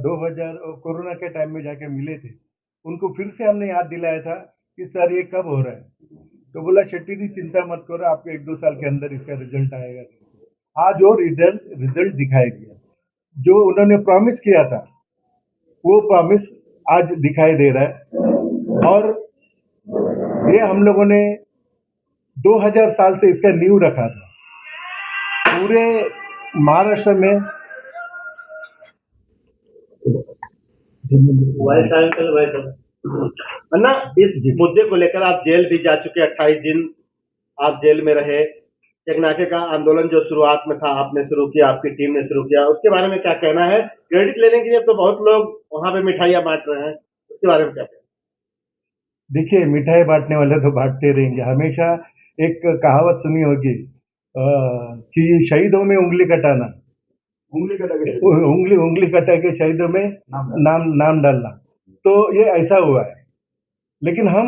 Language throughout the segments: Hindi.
2000 कोरोना के टाइम में जाके मिले थे। उनको फिर से हमने याद दिलाया था कि सर ये कब हो रहा है? तो बोला शेट्टी जी चिंता मत करो आपको 1-2 साल के अंदर इसका रिज़ल्ट आएगा। आज वो रिज़ल्ट रिज़ल्ट दिखाई दिया। जो उन्होंने प्रॉमिस किया था, वो प्रॉमिस आज दिखाई दे रहा है और ये हम लोगों ने 2000 साल से इसका नींव रखा था। पूरे महाराष्ट्र में अन्ना इस मुद्दे को लेकर आप जेल भी जा चुके, 28 दिन आप जेल में रहे। चेकनाके का आंदोलन जो शुरुआत में था आपने शुरू किया, आपकी टीम ने शुरू किया, उसके बारे में क्या कहना है? क्रेडिट लेने के लिए तो बहुत लोग वहां पे मिठाइयां बांट रहे हैं, उसके बारे में क्या कहना? देखिए मिठाई बांटने वाले तो बांटते रहेंगे। हमेशा एक कहावत सुनी होगी कि शहीदों में उंगली कटाना, उंगली कटा के शहीदों में नाम डालना। तो ये ऐसा हुआ है, लेकिन हम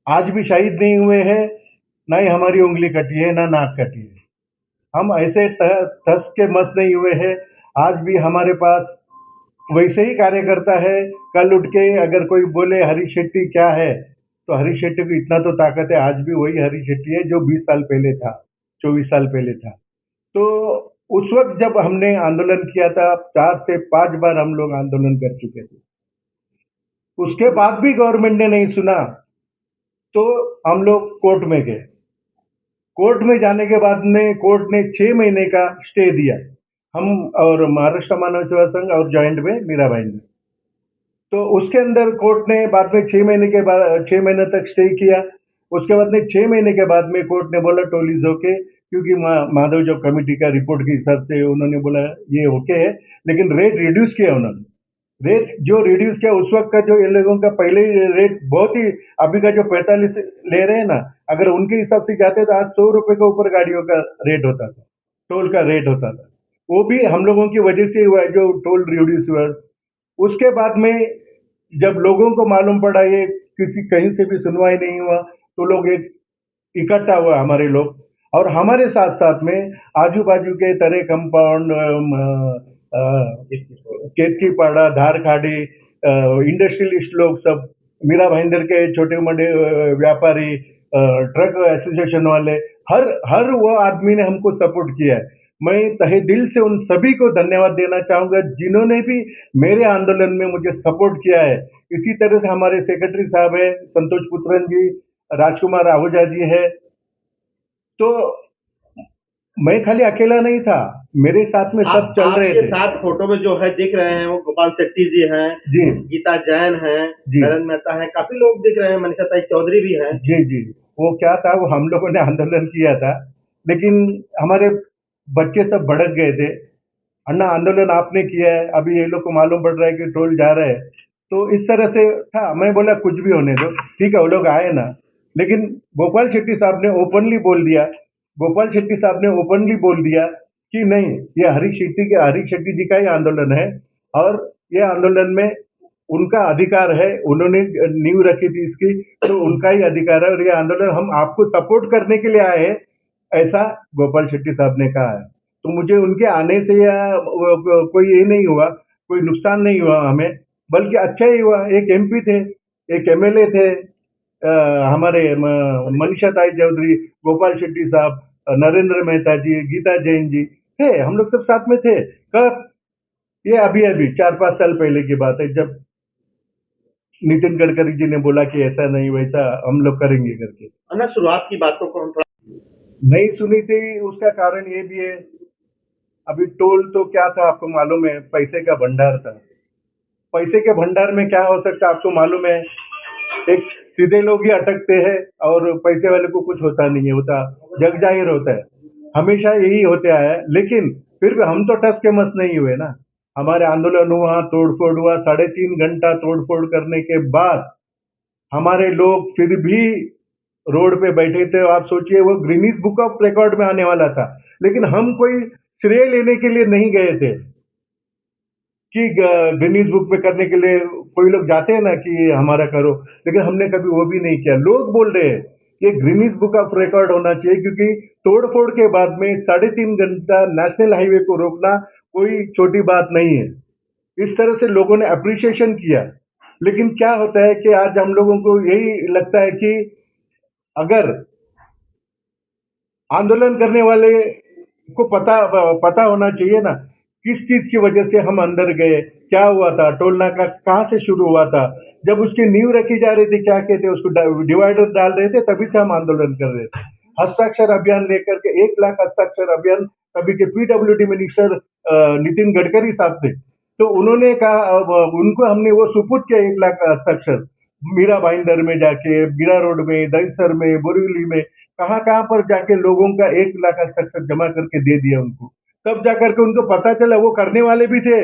आज भी शहीद नहीं हुए हैं, ना ही हमारी उंगली कटी है, ना नाक कटी है। हम ऐसे ठस के मस नहीं हुए हैं। आज भी हमारे पास वैसे ही कार्यकर्ता है। कल उठ के अगर कोई बोले हरीश शेट्टी क्या है, तो हरीश शेट्टी को इतना तो ताकत है, आज भी वही हरीश शेट्टी है जो 20 साल पहले था, 24 साल पहले था। तो उस वक्त जब हमने आंदोलन किया था, 4 से 5 बार हम लोग आंदोलन कर चुके थे। उसके बाद भी गवर्नमेंट ने नहीं सुना, तो हम लोग कोर्ट में गए। कोर्ट में जाने के बाद में कोर्ट ने 6 महीने का स्टे दिया, हम और महाराष्ट्र मानव सेवा संघ और जॉइंट में मीराबाई ने। तो उसके अंदर कोर्ट ने बाद में 6 महीने के बाद 6 महीने तक स्टे किया। उसके बाद में 6 महीने के बाद में कोर्ट ने बोला टोल इज ओके, क्योंकि माधव जो कमेटी का रिपोर्ट के हिसाब से उन्होंने बोला ये ओके है, लेकिन रेट रिड्यूस किया उन्होंने। रेट जो रिड्यूस किया उस वक्त का जो इन लोगों का पहले ही रेट बहुत ही, अभी का जो 45 ले रहे हैं ना, अगर उनके हिसाब से जाते तो आज 100 रुपए के ऊपर गाड़ियों का रेट होता था, टोल का रेट होता था। वो भी हम लोगों की वजह से हुआ है जो टोल रिड्यूस हुआ। उसके बाद में जब लोगों को मालूम पड़ा ये किसी कहीं से भी सुनवाई नहीं हुआ, तो लोग एक इकट्ठा हुआ हमारे लोग, और हमारे साथ साथ में आजू बाजू के तरे कंपाउंड, केतकीपाड़ा, धारखाड़ी, इंडस्ट्रियलिस्ट लोग सब, मीरा भाईंदर के छोटे मोटे व्यापारी, ट्रक एसोसिएशन वाले, हर हर वो आदमी ने हमको सपोर्ट किया है। मैं तहे दिल से उन सभी को धन्यवाद देना चाहूंगा जिन्होंने भी मेरे आंदोलन में मुझे सपोर्ट किया है। इसी तरह से हमारे सेक्रेटरी साहब है संतोष पुत्रन जी, राजकुमार आहूजा जी है। तो मैं खाली अकेला नहीं था, मेरे साथ में सब चल रहे थे। साथ फोटो में जो है दिख रहे हैं वो गोपाल शेट्टी जी हैं, जी, गीता जैन हैं, नरेंद्र मेहता हैं, काफी लोग दिख रहे हैं, मनीषा ताई चौधरी भी हैं। जी जी, वो क्या था, वो हम लोगों ने आंदोलन किया था, लेकिन हमारे बच्चे सब भड़क गए थे। अन्ना आंदोलन आपने किया है, अभी ये लोग को मालूम पड़ रहा है कि टोल जा रहा है, तो इस तरह से था। मैं बोला कुछ भी होने दो, ठीक है वो लोग आए ना। लेकिन गोपाल शेट्टी साहब ने ओपनली बोल दिया, गोपाल शेट्टी साहब ने ओपनली बोल दिया कि नहीं, ये हरीश शेट्टी जी का ही आंदोलन है, और ये आंदोलन में उनका अधिकार है, उन्होंने नींव रखी थी इसकी, तो उनका ही अधिकार है, और ये आंदोलन हम आपको सपोर्ट करने के लिए आए हैं, ऐसा गोपाल शेट्टी साहब ने कहा है। तो मुझे उनके आने से या कोई ये नहीं हुआ, कोई नुकसान नहीं हुआ हमें, बल्कि अच्छा ही हुआ। एक एमपी थे, एक एमएलए थे, हमारे मनीषा ताई चौधरी, गोपाल शेट्टी साहब, नरेंद्र मेहता जी, गीता जैन जी थे, हम लोग सब साथ में थे। कब? ये अभी 4-5 साल पहले की बात है, जब नितिन गडकरी जी ने बोला कि ऐसा नहीं वैसा हम लोग करेंगे करके। अन्ना शुरुआत की बातों को हम नहीं सुनी थी, उसका कारण ये भी है, अभी टोल तो क्या था आपको मालूम है, पैसे का भंडार था। पैसे के भंडार में क्या हो सकता है आपको मालूम है, एक सीधे लोग ही अटकते हैं और पैसे वाले को कुछ होता नहीं है, होता जग जाहिर होता है, हमेशा यही होते आया है। लेकिन फिर भी हम तो टस के मस नहीं हुए ना, हमारे आंदोलन हुआ, तोड़फोड़ हुआ, 3.5 घंटा तोड़फोड़ करने के बाद हमारे लोग फिर भी रोड पे बैठे थे। आप सोचिए वो गिनीज बुक ऑफ रिकॉर्ड में आने वाला था, लेकिन हम कोई श्रेय लेने के लिए नहीं गए थे कि गिनीज बुक में करने के लिए कोई लोग जाते हैं ना कि हमारा करो, लेकिन हमने कभी वो भी नहीं किया। लोग बोल रहे हैं कि गिनीज बुक ऑफ रिकॉर्ड होना चाहिए, क्योंकि तोड़फोड़ के बाद में 3.5 घंटा नेशनल हाईवे को रोकना कोई छोटी बात नहीं है। इस तरह से लोगों ने अप्रिसिएशन किया। लेकिन क्या होता है कि आज हम लोगों को यही लगता है कि अगर आंदोलन करने वाले को पता होना चाहिए ना, किस चीज की वजह से हम अंदर गए, क्या हुआ था, टोल नाका कहाँ से शुरू हुआ था, जब उसकी नींव रखी जा रही थी, क्या कहते उसको डिवाइडर डाल रहे थे, तभी से हम आंदोलन कर रहे थे। हस्ताक्षर अभियान लेकर के 1 लाख हस्ताक्षर अभियान तभी के पीडब्ल्यूडी मिनिस्टर नितिन गडकरी साहब थे, तो उन्होंने कहा, उनको हमने वो सुपुर्द किया 1 लाख हस्ताक्षर, मीरा भाईंदर में जाके, बीरा रोड में, दहीसर में, बोरीवली में, कहाँ कहाँ पर जाके लोगों का 1 लाख हस्ताक्षर जमा करके दे दिया उनको। तब जाकर के उनको पता चला, वो करने वाले भी थे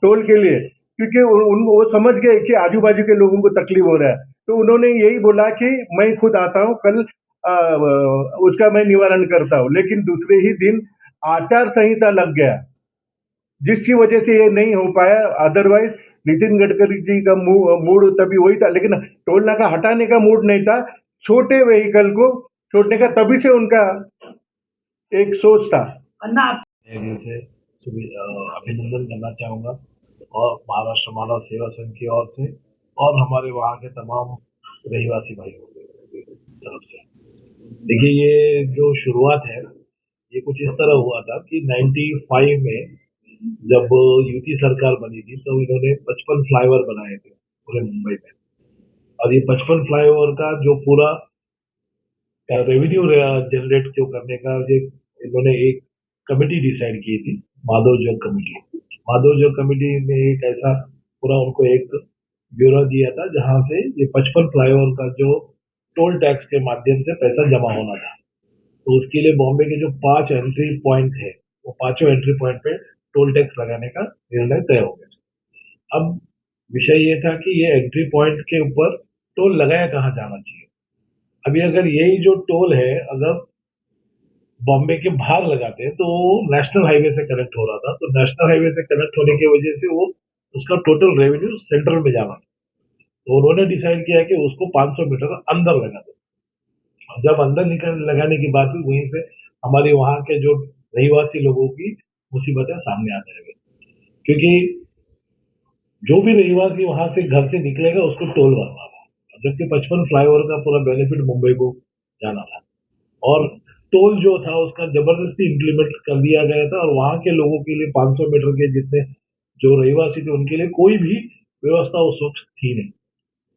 टोल के लिए, क्योंकि वो समझ गए कि आजू बाजू के लोगों को तकलीफ हो रहा है, तो उन्होंने यही बोला कि मैं खुद आता हूँ कल, उसका मैं निवारण करता हूँ। लेकिन दूसरे ही दिन आचार संहिता लग गया, जिसकी वजह से ये नहीं हो पाया। अदरवाइज नितिन गडकरी जी का मूड तभी वही था, लेकिन टोल नाका हटाने का मूड नहीं था, छोटे व्हीकल को छोड़ने का, तभी से उनका एक सोच था। दिल से अभिनंदन करना चाहूँगा और महाराष्ट्र मानव सेवा संघ की ओर से और हमारे वहाँ के तमाम रहिवासी भाइयों की तरफ से। देखिए, ये जो शुरुआत है ये कुछ इस तरह हुआ था कि 95 में जब यूपी सरकार बनी थी तो इन्होंने 55 फ्लाईओवर बनाए थे पूरे मुंबई में, और ये 55 फ्लाईओवर का जो पूरा रेवेन्यू जनरेट जो करने का ये इन्होंने एक कमेटी डिसाइड की थी, माधव जग कमेटी। माधव जग कमेटी ने एक ऐसा पूरा उनको एक ब्यूरो दिया था जहां से ये 55 फ्लाईओवर का जो टोल टैक्स के माध्यम से पैसा जमा होना था, तो उसके लिए बॉम्बे के जो 5 एंट्री पॉइंट है वो पांचों एंट्री पॉइंट पे टोल टैक्स लगाने का निर्णय तय हो गया। अब विषय ये था कि ये एंट्री पॉइंट के ऊपर टोल लगाया कहाँ जाना चाहिए। अभी अगर यही जो टोल है अगर बॉम्बे के बाहर लगाते हैं तो नेशनल हाईवे से कनेक्ट हो रहा था, तो नेशनल हाईवे से कनेक्ट होने की वजह से वो उसका टोटल रेवेन्यू सेंट्रल में जाना था, तो उन्होंने डिसाइड किया कि उसको 500 मीटर अंदर लगा दो। जब अंदर निकल लगाने की बात हुई, वहीं से हमारे वहां के जो रहिवासी लोगों की मुसीबतें सामने आने लगी, क्योंकि जो भी रहिवासी वहां से घर से निकलेगा उसको टोल भरना था, जबकि 55 फ्लाईओवर का पूरा बेनिफिट मुंबई को जाना था, और टोल जो था उसका जबरदस्ती इम्प्लीमेंट कर दिया गया था, और वहां के लोगों के लिए 500 मीटर के जितने जो रहिवासी थे उनके लिए कोई भी व्यवस्था उस वक्त थी नहीं,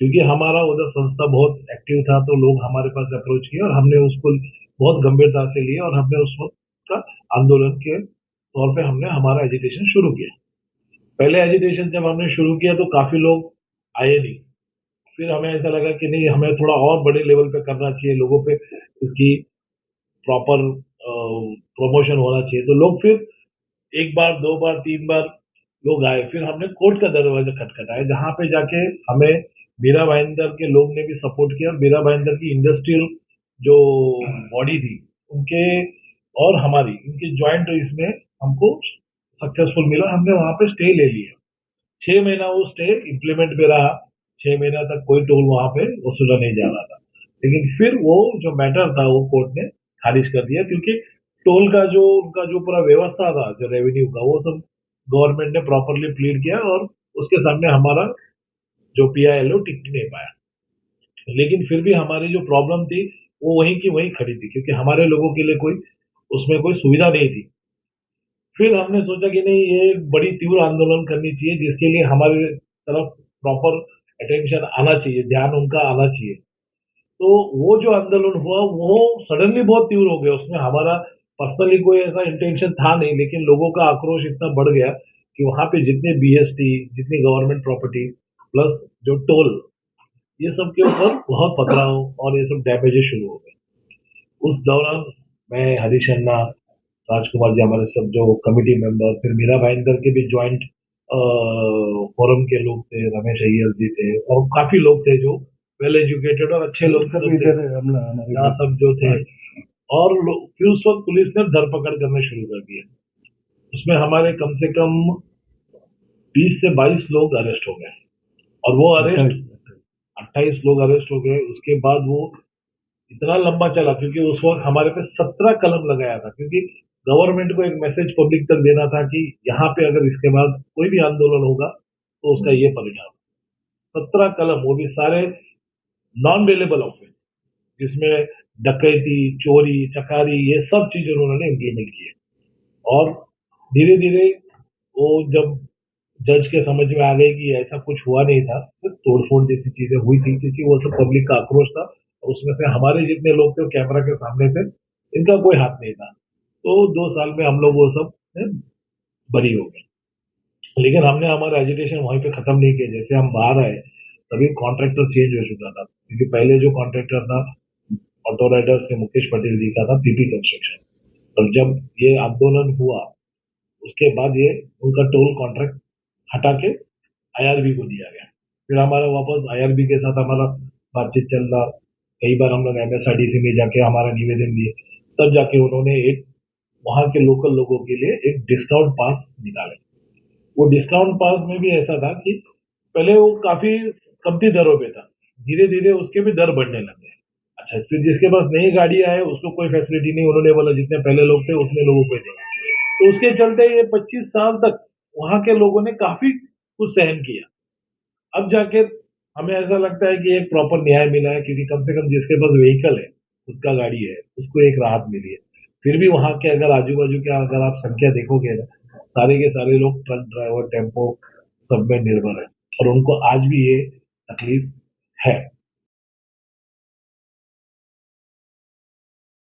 क्योंकि हमारा उधर संस्था बहुत एक्टिव था, तो लोग हमारे पास अप्रोच किए और हमने उसको बहुत गंभीरता से लिया, और हमने उस वक्त का आंदोलन के तौर पे हमने हमारा एजिटेशन शुरू किया। पहले एजिटेशन जब हमने शुरू किया तो काफी लोग आए नहीं, फिर हमें ऐसा लगा कि नहीं, हमें थोड़ा और बड़े लेवल पे करना चाहिए, लोगों पे इसकी प्रॉपर प्रमोशन होना चाहिए, तो लोग फिर 1 बार 2 बार 3 बार लोग आए, फिर हमने कोर्ट का दरवाजा खटखटाया, जहां पे जाके हमें मीरा भाईंदर के लोग ने भी सपोर्ट किया, मीरा भाईंदर की इंडस्ट्रियल जो बॉडी थी उनके और हमारी इनके ज्वाइंट इसमें हमको सक्सेसफुल मिला, हमने वहां पे स्टे ले लिया। 6 महीना वो स्टे इम्प्लीमेंट में रहा, 6 महीना तक कोई टोल वहां पे वसूला नहीं जा रहा था, लेकिन फिर वो जो मैटर था वो कोर्ट ने खारिज कर दिया, क्योंकि टोल का जो उनका जो पूरा व्यवस्था था जो रेवेन्यू का वो सब गवर्नमेंट ने प्रॉपरली प्लीड किया, और उसके सामने हमारा जो पीआईएलओ टिक नहीं पाया। लेकिन फिर भी हमारी जो प्रॉब्लम थी वो वहीं की वहीं खड़ी थी, क्योंकि हमारे लोगों के लिए कोई उसमें कोई सुविधा नहीं थी। फिर हमने सोचा कि नहीं, ये एक बड़ी तीव्र आंदोलन करनी चाहिए, जिसके लिए हमारे तरफ प्रॉपर अटेंशन आना चाहिए, ध्यान उनका आना चाहिए। तो वो जो आंदोलन हुआ वो सडनली बहुत तीव्र हो गया, उसमें हमारा पर्सनली कोई ऐसा इंटेंशन था नहीं, लेकिन लोगों का आक्रोश इतना बढ़ गया कि वहां पे जितने बीएसटी, जितनी गवर्नमेंट प्रॉपर्टी प्लस जो टोल, ये सब के ऊपर बहुत पथराव और ये सब डैमेजेस शुरू हो गए। उस दौरान मैं, हरीश अन्ना, राजकुमार जी, हमारे सब जो कमिटी मेंबर, फिर मीरा भाईंदर के भी ज्वाइंट फोरम के लोग थे, रमेश अय्यर जी थे, और काफी लोग थे जो वेल एजुकेटेड और अच्छे लोग सब थे, यहाँ सब जो थे, और फिर उस वक्त पुलिस ने धरपकड़ करना शुरू कर दिया। उसमें हमारे कम से कम 20 से 22 लोग अरेस्ट हो गए, और वो अरेस्ट 28 लोग अरेस्ट हो गए। उसके बाद वो इतना लंबा चला, क्योंकि उस वक्त हमारे पे 17 कलम लगाया था, क्योंकि गवर्नमेंट को एक मैसेज पब्लिक तक देना था कि यहाँ पे अगर इसके बाद कोई भी आंदोलन होगा तो उसका ये परिणाम। 17 कलम, वो भी सारे नॉन वेलेबल ऑफेंस, जिसमें डकैती, चोरी, चकारी, ये सब चीजें उन्होंने इम्प्लीमेंट की है। और धीरे धीरे वो जब जज के समझ में आ गई कि ऐसा कुछ हुआ नहीं था, सिर्फ तोड़फोड़ जैसी चीजें हुई थी, क्योंकि वो सब पब्लिक का आक्रोश था और उसमें से हमारे जितने लोग थे कैमरा के सामने थे, इनका कोई हाथ नहीं था। तो 2 साल में हम लोग वो सब बरी हो गए। लेकिन हमने हमारा एजुटेशन वहीं पे खत्म नहीं किया। जैसे हम बाहर आए तभी कॉन्ट्रैक्टर चेंज हो चुका था, क्योंकि पहले जो कॉन्ट्रैक्टर था ऑटो राइडर्स के मुकेश पटेल जी का था, पीपी कंस्ट्रक्शन। और जब ये आंदोलन हुआ उसके बाद ये उनका टोल कॉन्ट्रैक्ट हटा के आईआरबी को दिया गया। फिर हमारा वापस आईआरबी के साथ हमारा बातचीत चल रहा। कई बार हम लोग एमएसआरडीसी में जाके हमारा निवेदन दिए, तब जाके उन्होंने एक वहां के लोकल लोगों के लिए एक डिस्काउंट पास निकाले। वो डिस्काउंट पास में भी ऐसा था कि पहले वो काफी कमती दरों पे था, धीरे धीरे उसके भी दर बढ़ने लगे। अच्छा, फिर जिसके पास नई गाड़ी आए उसको कोई फैसिलिटी नहीं, उन्होंने बोला जितने पहले लोग थे उतने लोगों को देंगे। तो उसके चलते ये 25 साल तक वहां के लोगों ने काफी कुछ सहन किया। अब जाके हमें ऐसा लगता है कि एक प्रॉपर न्याय मिला है, क्योंकि कम से कम जिसके पास व्हीकल है, खुद का गाड़ी है, उसको एक राहत मिली है। फिर भी वहां के अगर आजू बाजू के अगर आप संख्या देखोगे ना, सारे के सारे लोग ट्रक ड्राइवर, टेम्पो सब में निर्भर है और उनको आज भी ये तकलीफ है।